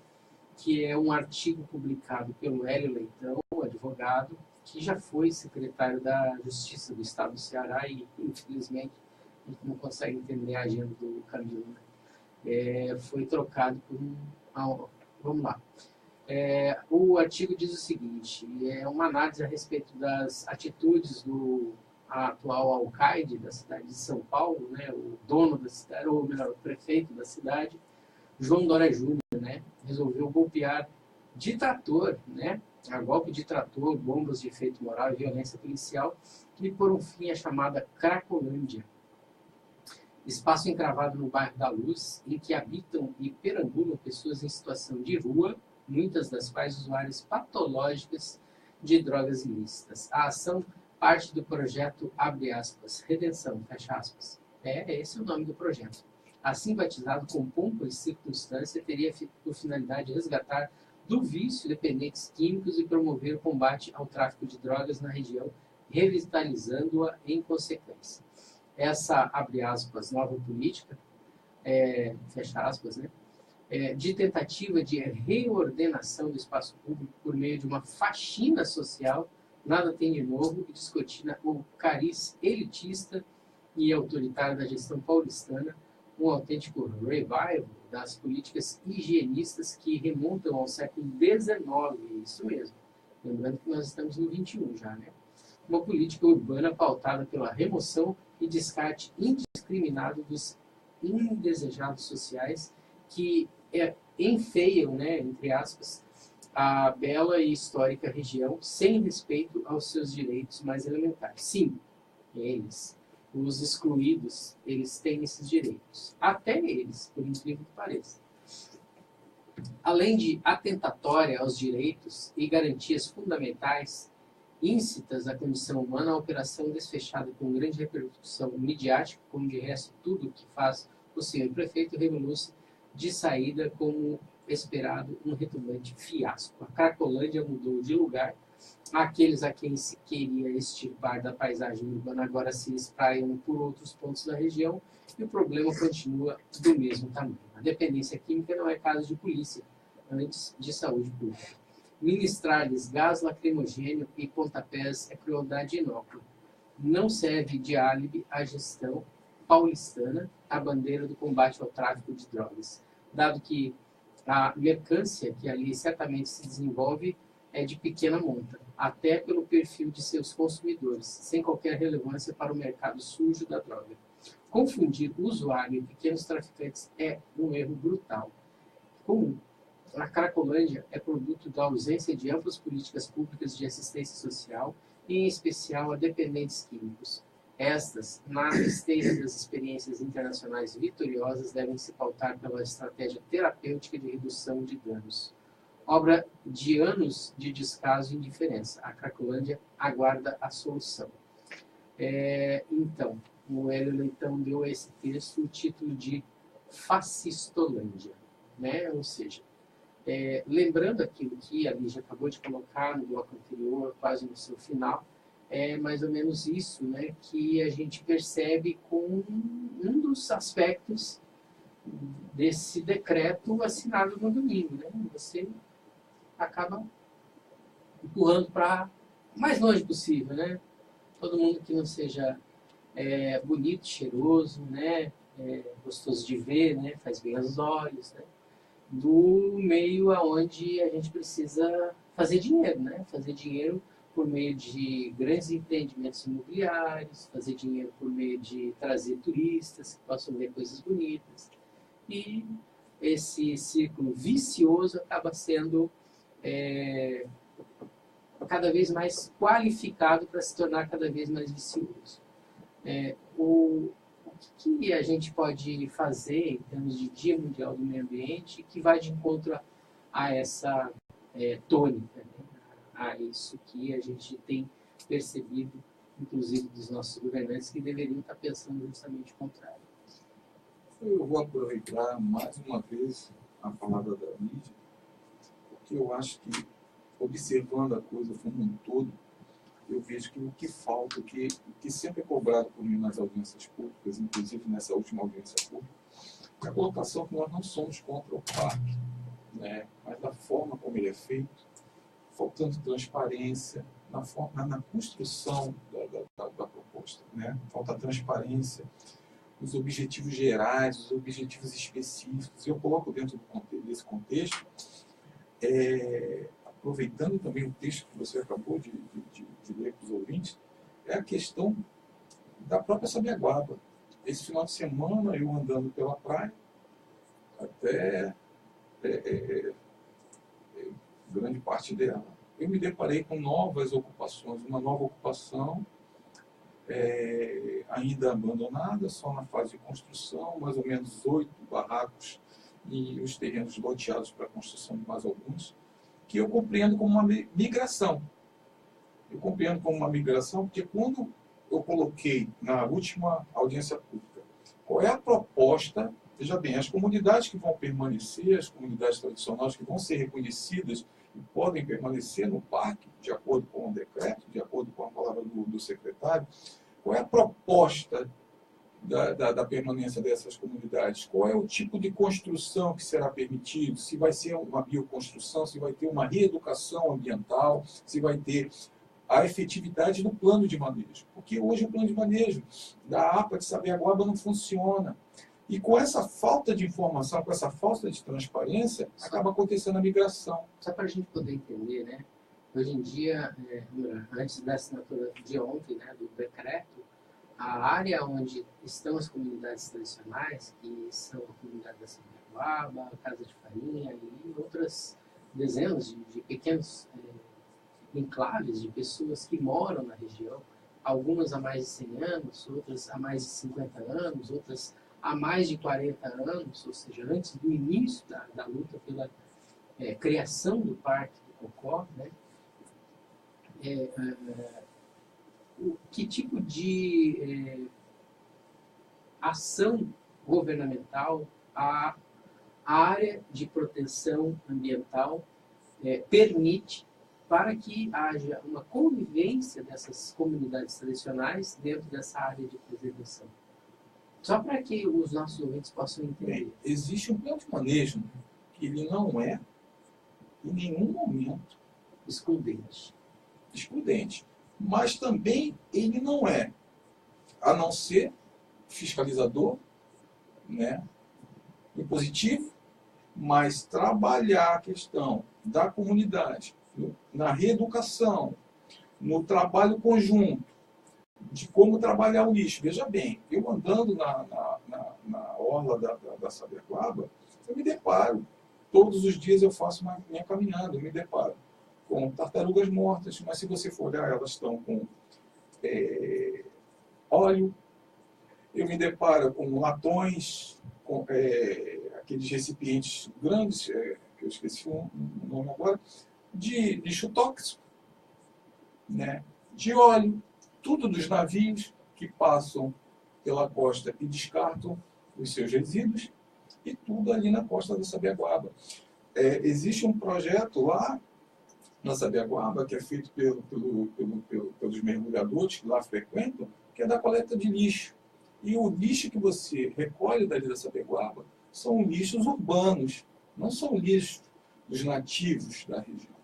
Que é um artigo publicado pelo Hélio Leitão, advogado, que já foi secretário da Justiça do Estado do Ceará e, infelizmente, a gente não consegue entender a agenda do Camilo. Foi trocado por um... vamos lá. O artigo diz o seguinte, é uma análise a respeito das atitudes do atual alcaide da cidade de São Paulo, né, o dono da cidade, ou melhor, o prefeito da cidade, João Dória Júnior, né, resolveu golpear de trator, né, a golpe de trator, bombas de efeito moral e violência policial, e por um fim a chamada Cracolândia, espaço encravado no bairro da Luz, em que habitam e perambulam pessoas em situação de rua, muitas das quais usuárias patológicas de drogas ilícitas. A ação parte do projeto, abre aspas, Redenção, fecha aspas. Esse é o nome do projeto. Assim batizado com pompa e circunstância, teria por finalidade resgatar do vício dependentes químicos e promover o combate ao tráfico de drogas na região, revitalizando-a em consequência. Essa, abre aspas, nova política, fecha aspas, né? De tentativa de reordenação do espaço público por meio de uma faxina social, nada tem de novo e descortina o cariz elitista e autoritário da gestão paulistana, um autêntico revival das políticas higienistas que remontam ao século XIX, isso mesmo. Lembrando que nós estamos no XXI já, né? Uma política urbana pautada pela remoção e descarte indiscriminado dos indesejados sociais que enfeiam, né, entre aspas, a bela e histórica região sem respeito aos seus direitos mais elementares. Sim, eles, os excluídos, eles têm esses direitos. Até eles, por incrível que pareça. Além de atentatória aos direitos e garantias fundamentais, íncitas à condição humana, a operação desfechada com grande repercussão midiática, como de resto tudo o que faz o senhor prefeito, revelou-se de saída como esperado um retumbante fiasco. A Cracolândia mudou de lugar. Aqueles a quem se queria extirpar da paisagem urbana agora se espraiam por outros pontos da região e o problema continua do mesmo tamanho. A dependência química não é caso de polícia, antes de saúde pública. Ministrar-lhes gás lacrimogêneo e pontapés é crueldade inócua. não serve de álibi à gestão paulistana, a bandeira do combate ao tráfico de drogas, dado que a mercância que ali certamente se desenvolve é de pequena monta, até pelo perfil de seus consumidores, sem qualquer relevância para o mercado sujo da droga. Confundir usuário e pequenos traficantes é um erro brutal. Comum. A Cracolândia é produto da ausência de amplas políticas públicas de assistência social, e em especial a dependentes químicos. Estas, na esteira das experiências internacionais vitoriosas, devem se pautar pela estratégia terapêutica de redução de danos. Obra de anos de descaso e indiferença. A Cracolândia aguarda a solução. Então, o Hélio Leitão deu a esse texto o título de Fascistolândia, né? Ou seja, lembrando aquilo que a Lígia acabou de colocar no bloco anterior, quase no seu final, é mais ou menos isso, né, que a gente percebe com um dos aspectos desse decreto assinado no domingo. Né? Você acaba empurrando para o mais longe possível. Né? Todo mundo que não seja bonito, cheiroso, né, gostoso de ver, né, faz bem aos olhos, né? Do meio aonde a gente precisa fazer dinheiro, né? Fazer dinheiro por meio de grandes empreendimentos imobiliários, fazer dinheiro por meio de trazer turistas que possam ver coisas bonitas. E esse círculo vicioso acaba sendo cada vez mais qualificado para se tornar cada vez mais vicioso. O que a gente pode fazer em termos de Dia Mundial do Meio Ambiente que vai de encontro a essa tônica, né? A isso que a gente tem percebido, inclusive dos nossos governantes, que deveriam estar pensando justamente o contrário. Eu vou aproveitar mais uma vez a palavra da Lígia, porque eu acho que, observando a coisa como um todo, eu vejo que o que falta, o que sempre é cobrado por mim nas audiências públicas, inclusive nessa última audiência pública, é a colocação que nós não somos contra o parque, né? Mas da forma como ele é feito, faltando transparência na construção da proposta, né? Falta transparência, os objetivos gerais, os objetivos específicos. Eu coloco dentro desse contexto, aproveitando também o texto que você acabou de ler para os ouvintes, é a questão da própria Sabiaguaba. Esse final de semana, eu andando pela praia, até grande parte dela, eu me deparei com novas ocupações, uma nova ocupação ainda abandonada, só na fase de construção, mais ou menos 8 barracos e os terrenos loteados para a construção de mais alguns, que eu compreendo como uma migração. Eu compreendo como uma migração porque quando eu coloquei na última audiência pública qual é a proposta, veja bem, as comunidades que vão permanecer, as comunidades tradicionais que vão ser reconhecidas e podem permanecer no parque, de acordo com o decreto, de acordo com a palavra do secretário, qual é a proposta da permanência dessas comunidades? Qual é o tipo de construção que será permitido? Se vai ser uma bioconstrução, se vai ter uma reeducação ambiental, se vai ter a efetividade no plano de manejo. Porque hoje o plano de manejo da APA de Sabiaguaba não funciona. E com essa falta de informação, com essa falta de transparência, acaba acontecendo a migração. Só para a gente poder entender, né? Hoje em dia, antes da assinatura de ontem, né, do decreto, a área onde estão as comunidades tradicionais, que são a comunidade da Sabiaguaba, a Casa de Farinha e outras dezenas de pequenos enclaves de pessoas que moram na região, algumas há mais de 100 anos, outras há mais de 50 anos, outras há mais de 40 anos, ou seja, antes do início da luta pela criação do Parque do Cocó, né? Que tipo de ação governamental a área de proteção ambiental permite para que haja uma convivência dessas comunidades tradicionais dentro dessa área de preservação? Só para que os nossos ouvintes possam entender. Bem, existe um plano de manejo que ele não é, em nenhum momento, excludente. mas também ele não é, a não ser fiscalizador, né, impositivo, mas trabalhar a questão da comunidade, na reeducação, no trabalho conjunto, de como trabalhar o lixo. Veja bem, eu andando na orla da Sabiaguaba, eu me deparo, todos os dias eu faço minha caminhada, eu me deparo com tartarugas mortas, mas se você for olhar, elas estão com óleo. Eu me deparo com latões, com aqueles recipientes grandes, que eu esqueci o nome agora, de lixo tóxico, né? De óleo, tudo dos navios que passam pela costa e descartam os seus resíduos, e tudo ali na costa da Sabiaguaba. Existe um projeto lá na Sabiaguaba, que é feito pelos mergulhadores que lá frequentam, que é da coleta de lixo. E o lixo que você recolhe dali da Sabiaguaba são lixos urbanos, não são lixos dos nativos da região.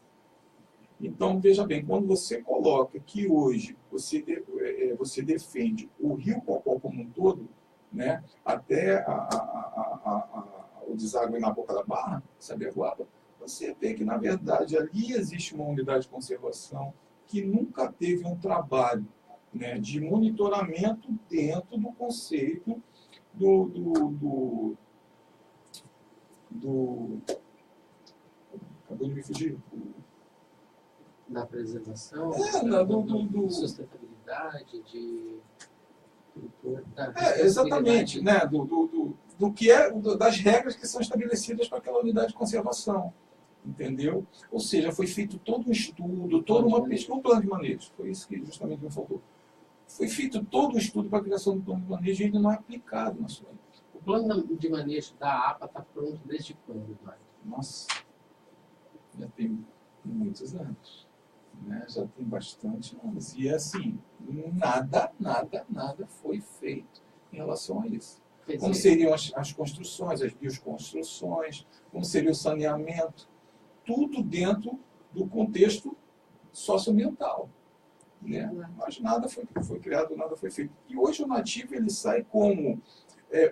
Então, veja bem, quando você coloca que hoje você defende o Rio Popó como um todo, né, até o deságue na Boca da Barra, Sabiaguaba, você vê que, na verdade, ali existe uma unidade de conservação que nunca teve um trabalho, né, de monitoramento dentro do conceito acabou de me fugir. Da preservação, sustentabilidade, exatamente, né? Das regras que são estabelecidas para aquela unidade de conservação, entendeu? Ou seja, foi feito todo um estudo, toda uma pesquisa, um plano de manejo, foi isso que justamente me faltou. Foi feito todo um estudo para a criação do plano de manejo e ele não é aplicado na sua vida. O plano de manejo da APA está pronto desde quando, Eduardo? Nossa, já tem muitos anos. Né? Já tem bastante anos. E assim, nada foi feito em relação a isso. Como seriam as construções, as bioconstruções, como seria o saneamento, tudo dentro do contexto socioambiental. Né? Mas nada foi criado, nada foi feito. E hoje o nativo ele sai como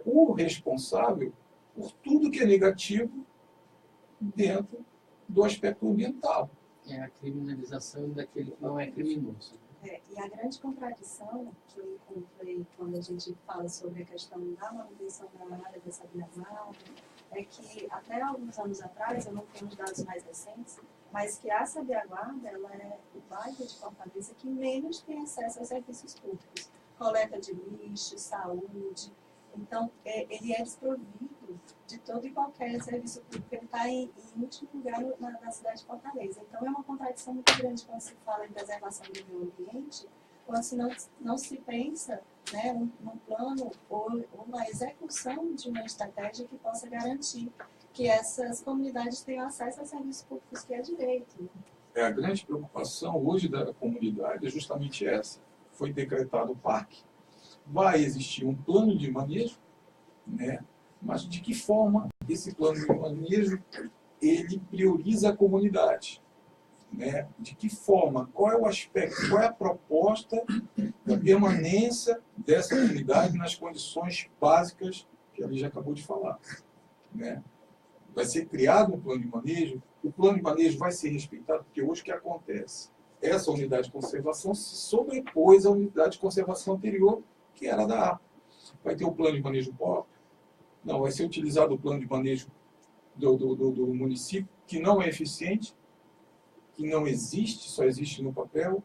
o responsável por tudo que é negativo dentro do aspecto ambiental. É a criminalização daquele que não é criminoso. E a grande contradição que eu encontrei quando a gente fala sobre a questão da manutenção da área da Sabiaguaba é que até alguns anos atrás, eu não tenho os dados mais recentes, mas que a Sabiaguaba ela é o bairro de Fortaleza que menos tem acesso aos serviços públicos. Coleta de lixo, saúde. Então, ele é desprovido de todo e qualquer serviço público. Ele está em último lugar na cidade de Fortaleza. Então, é uma contradição muito grande quando se fala em preservação do meio ambiente, quando não se pensa, né, num plano ou na execução de uma estratégia que possa garantir que essas comunidades tenham acesso a serviços públicos, que é direito. A grande preocupação hoje da comunidade é justamente essa. Foi decretado o parque. Vai existir um plano de manejo, né? Mas de que forma esse plano de manejo ele prioriza a comunidade? Né? De que forma? Qual é o aspecto? Qual é a proposta da permanência dessa comunidade nas condições básicas que a já acabou de falar? Né? Vai ser criado um plano de manejo? O plano de manejo vai ser respeitado? Porque hoje o que acontece? Essa unidade de conservação se sobrepôs à unidade de conservação anterior, que era da APA. Vai ter o plano de manejo próprio? Não, vai ser utilizado o plano de manejo do município, que não é eficiente, que não existe, só existe no papel.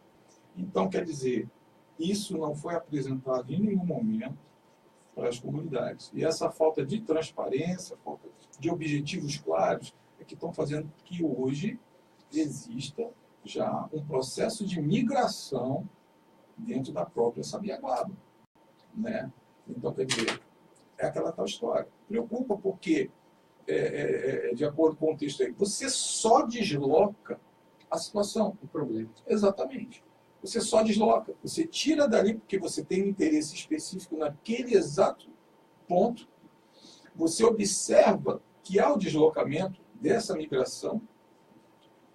Então, quer dizer, isso não foi apresentado em nenhum momento para as comunidades. E essa falta de transparência, falta de objetivos claros, é que estão fazendo que hoje exista já um processo de migração dentro da própria Sabiaguaba. Né? Então, quer dizer, é aquela tal história. Preocupa porque, de acordo com o texto aí, você só desloca a situação. O problema. Exatamente. Você só desloca. Você tira dali porque você tem um interesse específico naquele exato ponto. Você observa que há o deslocamento dessa migração,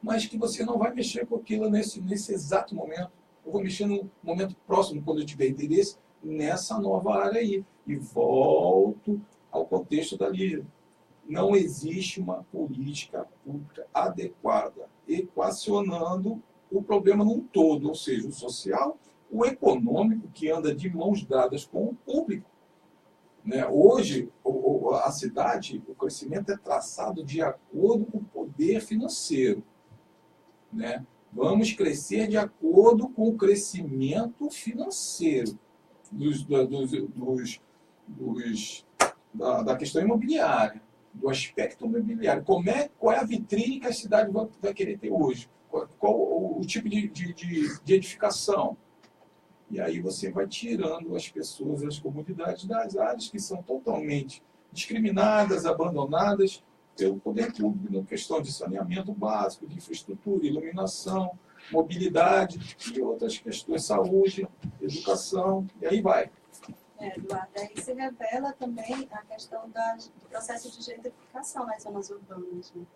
mas que você não vai mexer com aquilo nesse exato momento. eu vou mexer no momento próximo, quando eu tiver interesse, nessa nova área aí. E volto ao contexto da Lígia. Não existe uma política pública adequada, equacionando o problema num todo, ou seja, o social, o econômico, que anda de mãos dadas com o público. Né? Hoje, a cidade, o crescimento é traçado de acordo com o poder financeiro. Né? Vamos crescer de acordo com o crescimento financeiro da questão imobiliária, do aspecto imobiliário. Qual é a vitrine que a cidade vai querer ter hoje? Qual o tipo de edificação? E aí você vai tirando as pessoas, as comunidades das áreas que são totalmente discriminadas, abandonadas pelo poder público, na questão de saneamento básico, de infraestrutura, iluminação, mobilidade e outras questões, saúde, educação, e aí vai. Eduardo, aí se revela também a questão do processo de gentrificação nas zonas urbanas. Né?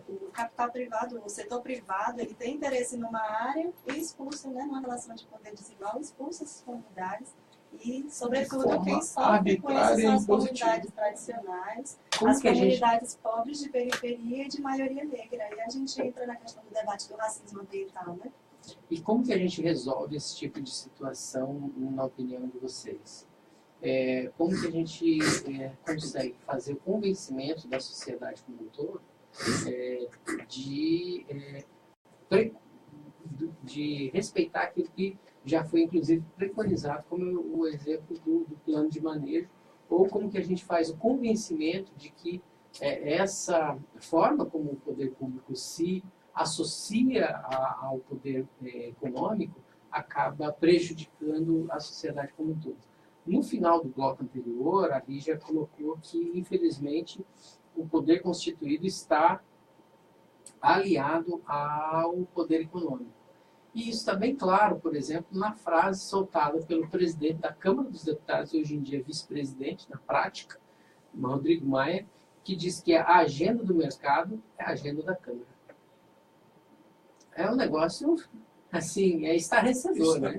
O capital privado, o setor privado, ele tem interesse numa área e expulsa, né, numa relação de poder desigual, expulsa essas comunidades e, sobretudo, quem sofre com isso são as comunidades tradicionais, as comunidades pobres de periferia e de maioria negra. Aí a gente entra na questão do debate do racismo ambiental, né? E como que a gente resolve esse tipo de situação, na opinião de vocês? Como que a gente consegue fazer o convencimento da sociedade como um todo de respeitar aquilo que já foi, inclusive, preconizado, como o exemplo do plano de manejo, ou como que a gente faz o convencimento de que essa forma como o poder público se associa ao poder econômico acaba prejudicando a sociedade como um todo. No final do bloco anterior, a Lígia colocou que, infelizmente, o poder constituído está aliado ao poder econômico. E isso está bem claro, por exemplo, na frase soltada pelo presidente da Câmara dos Deputados, hoje em dia vice-presidente, na prática, Rodrigo Maia, que diz que a agenda do mercado é a agenda da Câmara. É um negócio, assim, estarrecedor, né?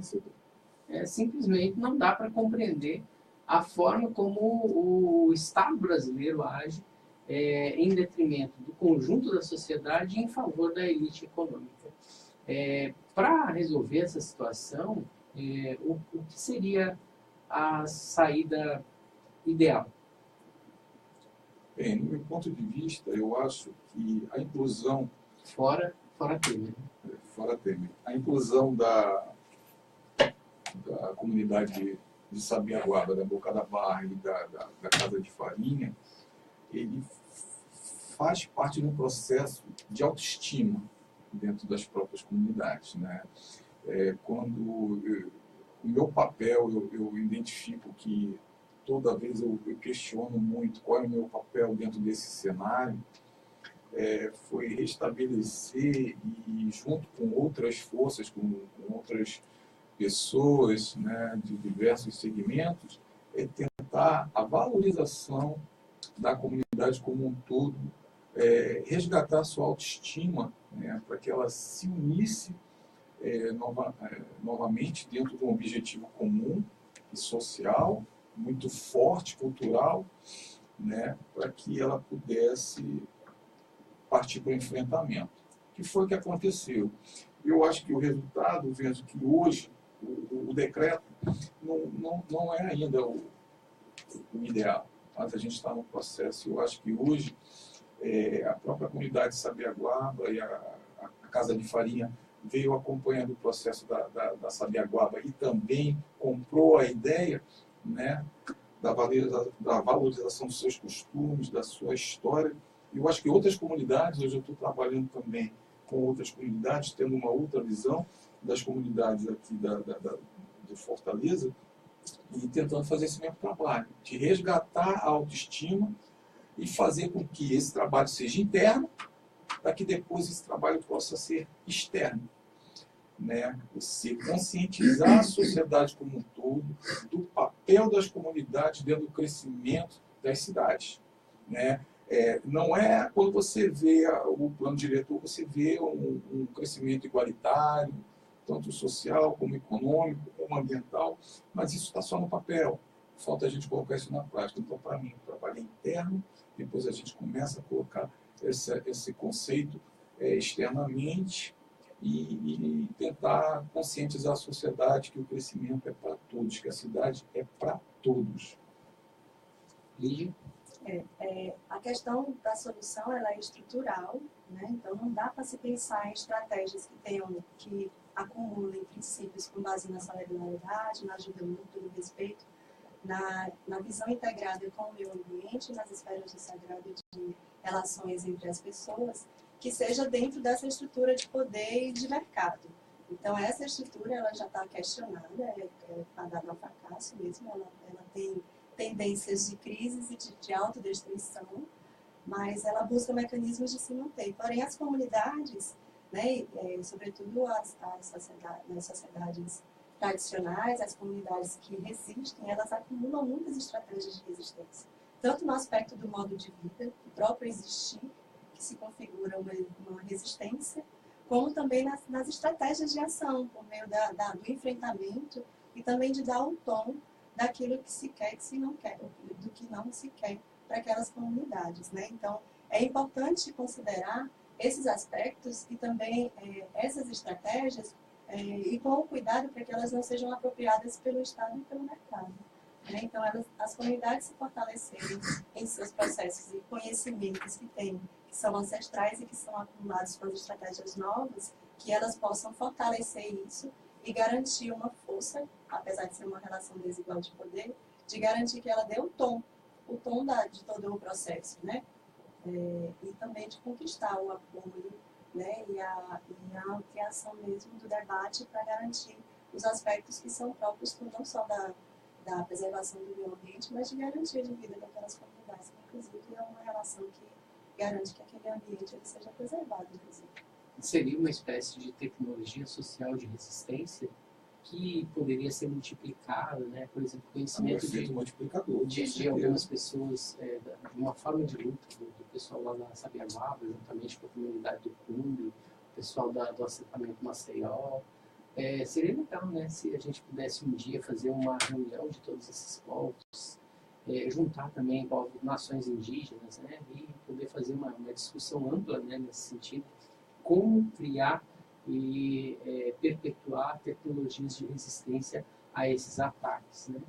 Simplesmente não dá para compreender a forma como o Estado brasileiro age em detrimento do conjunto da sociedade e em favor da elite econômica. Para resolver essa situação, o que seria a saída ideal? Bem, no meu ponto de vista, eu acho que a inclusão... Fora Temer. Fora Temer. A inclusão da comunidade de Sabiaguaba, da Boca da Barra e da Casa de Farinha, ele faz parte de um processo de autoestima dentro das próprias comunidades. Né? Quando o meu papel, eu identifico que toda vez eu questiono muito qual é o meu papel dentro desse cenário, foi restabelecer e, junto com outras forças, com outras pessoas, né, de diversos segmentos, tentar a valorização da comunidade como um todo, resgatar a sua autoestima, né, para que ela se unisse novamente dentro de um objetivo comum e social, muito forte, cultural, né, para que ela pudesse partir para o enfrentamento. Que foi o que aconteceu. Eu acho que o resultado, vejo que hoje o decreto não é ainda o ideal, mas a gente está no processo. Eu acho que hoje a própria comunidade de Sabiaguaba e a Casa de Farinha veio acompanhando o processo da Sabiaguaba e também comprou a ideia, né, da valorização dos seus costumes, da sua história. Eu acho que outras comunidades, hoje eu estou trabalhando também com outras comunidades, tendo uma outra visão das comunidades aqui de Fortaleza e tentando fazer esse mesmo trabalho, de resgatar a autoestima e fazer com que esse trabalho seja interno, para que depois esse trabalho possa ser externo. Né? Você conscientizar a sociedade como um todo do papel das comunidades dentro do crescimento das cidades. Né? Não é quando você vê o plano diretor, você vê um crescimento igualitário, tanto social, como econômico, como ambiental, mas isso está só no papel. Falta a gente colocar isso na prática. Então, para mim, o trabalho é interno, depois a gente começa a colocar esse conceito externamente e tentar conscientizar a sociedade que o crescimento é para todos, que a cidade é para todos. Lígia? A questão da solução ela é estrutural, né? Então não dá para se pensar em estratégias que acumulem princípios com base na solidariedade, na ajuda mútua, no respeito, na visão integrada com o meio ambiente, nas esferas do sagrado de relações entre as pessoas, que seja dentro dessa estrutura de poder e de mercado. Então essa estrutura ela já está questionada, é fadada ao fracasso mesmo, ela tem tendências de crises e de autodestruição, mas ela busca mecanismos de se manter. Porém, as comunidades, né, sobretudo as sociedades tradicionais, as comunidades que resistem, elas acumulam muitas estratégias de resistência. Tanto no aspecto do modo de vida, o próprio existir, que se configura uma resistência, como também nas estratégias de ação, por meio do enfrentamento e também de dar um tom daquilo que se quer e que se não quer, do que não se quer para aquelas comunidades, né? Então, é importante considerar esses aspectos e também essas estratégias e com o cuidado para que elas não sejam apropriadas pelo Estado e pelo mercado, né? Então, as comunidades se fortalecerem em seus processos e conhecimentos que são ancestrais e que são acumulados com as estratégias novas, que elas possam fortalecer isso e garantir uma força, apesar de ser uma relação desigual de poder, de garantir que ela dê o tom de todo o processo, né? E também de conquistar o apoio, né? e a ampliação mesmo do debate para garantir os aspectos que são próprios não só da preservação do meio ambiente, mas de garantia de vida daquelas comunidades, que inclusive é uma relação que garante que aquele ambiente ele seja preservado, inclusive. Seria uma espécie de tecnologia social de resistência que poderia ser multiplicada, né? Por exemplo, conhecimento de algumas pessoas, de uma forma de luta do pessoal lá na Sabiaguaba, juntamente com a comunidade do Cumbe, o pessoal do assentamento Maceió. Seria legal, né, se a gente pudesse um dia fazer uma reunião de todos esses povos, juntar também nações indígenas, né, e poder fazer uma discussão ampla, né, nesse sentido, como criar e perpetuar tecnologias de resistência a esses ataques, né?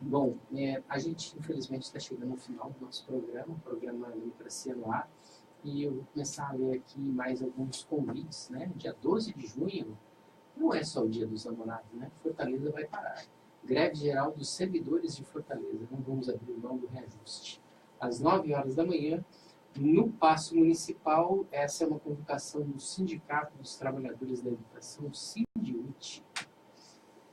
Bom, a gente infelizmente está chegando ao final do nosso programa, o programa Democracia no Ar, e eu vou começar a ler aqui mais alguns convites, né? Dia 12 de junho, não é só o dia dos namorados, né? Fortaleza vai parar. Greve geral dos servidores de Fortaleza, não vamos abrir mão do reajuste. Às 9 horas da manhã, no Paço Municipal, essa é uma convocação do Sindicato dos Trabalhadores da Educação, Sindiut.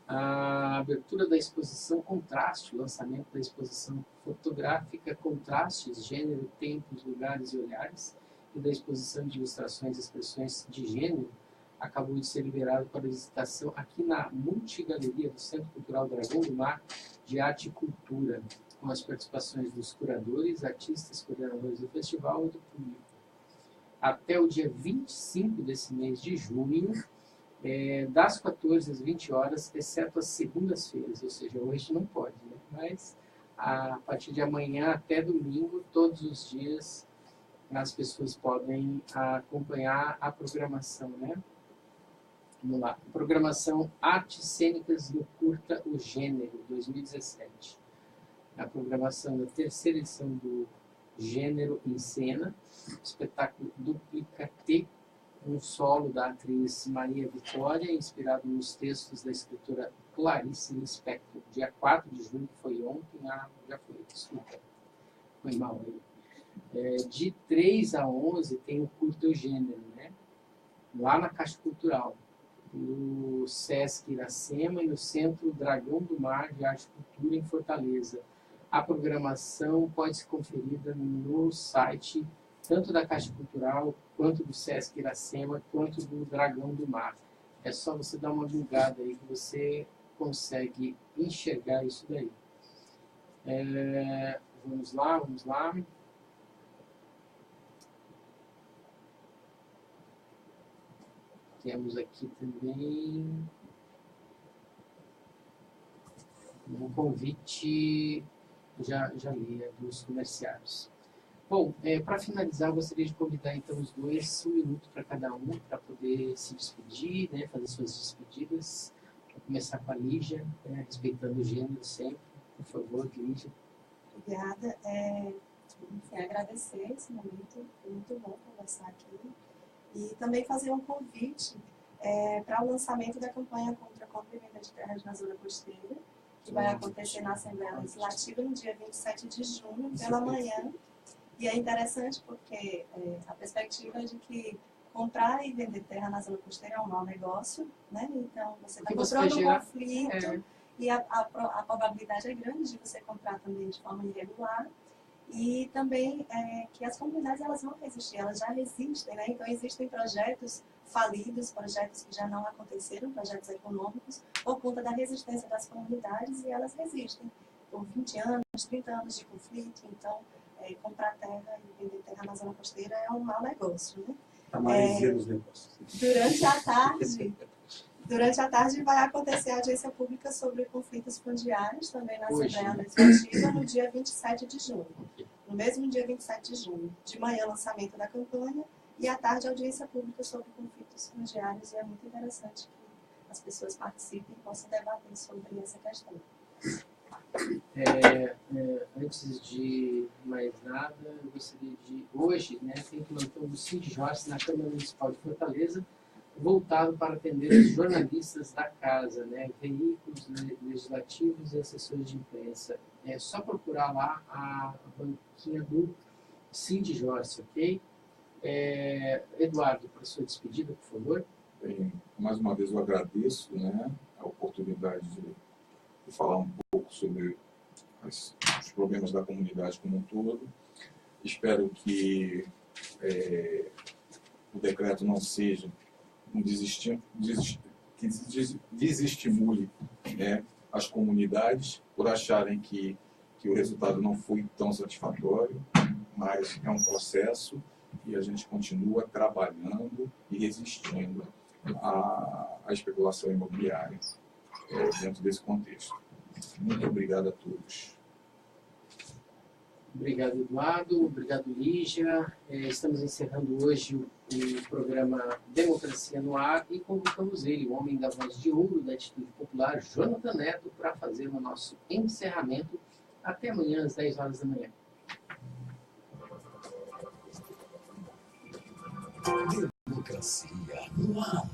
A abertura da exposição Contraste, o lançamento da exposição fotográfica Contrastes, Gênero, Tempos, Lugares e Olhares, e da exposição de ilustrações e expressões de gênero, acabou de ser liberado para visitação aqui na Multigaleria do Centro Cultural Dragão do Mar de Arte e Cultura, com as participações dos curadores, artistas, coordenadores do festival e do público. Até o dia 25 desse mês de junho, das 14 às 20 horas, exceto as segundas-feiras, ou seja, hoje não pode, né? Mas a partir de amanhã até domingo, todos os dias, as pessoas podem acompanhar a programação, né? Vamos lá. Programação Artes Cênicas do Curta O Gênero, 2017. A programação da terceira edição do Gênero em Cena, espetáculo Duplicate, um solo da atriz Maria Vitória, inspirado nos textos da escritora Clarice Lispector. Dia 4 de junho, que foi ontem, já foi, desculpa, foi mal aí. De 3 a 11 tem o Curta O Gênero, né? Lá na Caixa Cultural, no Sesc Iracema e no Centro Dragão do Mar de Arte e Cultura em Fortaleza. A programação pode ser conferida no site tanto da Caixa Cultural, quanto do Sesc Iracema, quanto do Dragão do Mar. É só você dar uma bugada aí que você consegue enxergar isso daí. Vamos lá. Temos aqui também um convite, já li, dos comerciários. Bom, para finalizar, eu gostaria de convidar então os dois, 1 minuto para cada um, para poder se despedir, né, fazer suas despedidas. Vou começar com a Lígia, né, respeitando o gênero sempre. Por favor, Lígia. Obrigada. Enfim, agradecer esse momento, foi muito bom conversar aqui. E também fazer um convite para o lançamento da campanha contra a compra e venda de terras na zona costeira, que vai acontecer na Assembleia Legislativa no dia 27 de junho, pela manhã. E é interessante porque a perspectiva é de que comprar e vender terra na zona costeira é um mau negócio, né? Então, você está comprando um conflito e a probabilidade é grande de você comprar também de forma irregular. E também que as comunidades elas vão resistir, elas já resistem, né? Então, existem projetos falidos, projetos que já não aconteceram, projetos econômicos, por conta da resistência das comunidades, e elas resistem por 20 anos, 30 anos de conflito. Então, comprar terra e vender terra na zona costeira é um mau negócio, né? A maresia dos negócios. Durante a tarde vai acontecer a audiência pública sobre conflitos fundiários, também na Assembleia Legislativa, no dia 27 de junho. No mesmo dia 27 de junho. De manhã, lançamento da campanha, e à tarde, audiência pública sobre conflitos fundiários. E é muito interessante que as pessoas participem e possam debater sobre essa questão. Antes de mais nada, eu gostaria de... Hoje, né, tem plantão do Cid Jorge na Câmara Municipal de Fortaleza, voltado para atender os jornalistas da casa, né, veículos legislativos e assessores de imprensa. É só procurar lá a banquinha do Cid Jorge, ok? Eduardo, para sua despedida, por favor. Bem, mais uma vez eu agradeço, né, a oportunidade de falar um pouco sobre os problemas da comunidade como um todo. Espero que o decreto não seja que desestimule as comunidades por acharem que o resultado não foi tão satisfatório, mas é um processo e a gente continua trabalhando e resistindo à especulação imobiliária dentro desse contexto. Muito obrigado a todos. Obrigado, Eduardo. Obrigado, Lígia. Estamos encerrando hoje o programa Democracia no Ar e convocamos ele, o homem da voz de ouro da Atitude Popular, Jonathan Neto, para fazer o nosso encerramento. Até amanhã, às 10 horas da manhã. Democracia no Ar.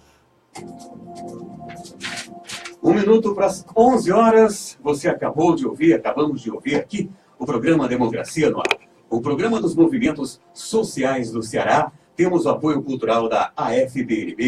1 minuto para as 11 horas. Você acabamos de ouvir aqui o programa Democracia no Ar. O programa dos movimentos sociais do Ceará. Temos o apoio cultural da AFBNB.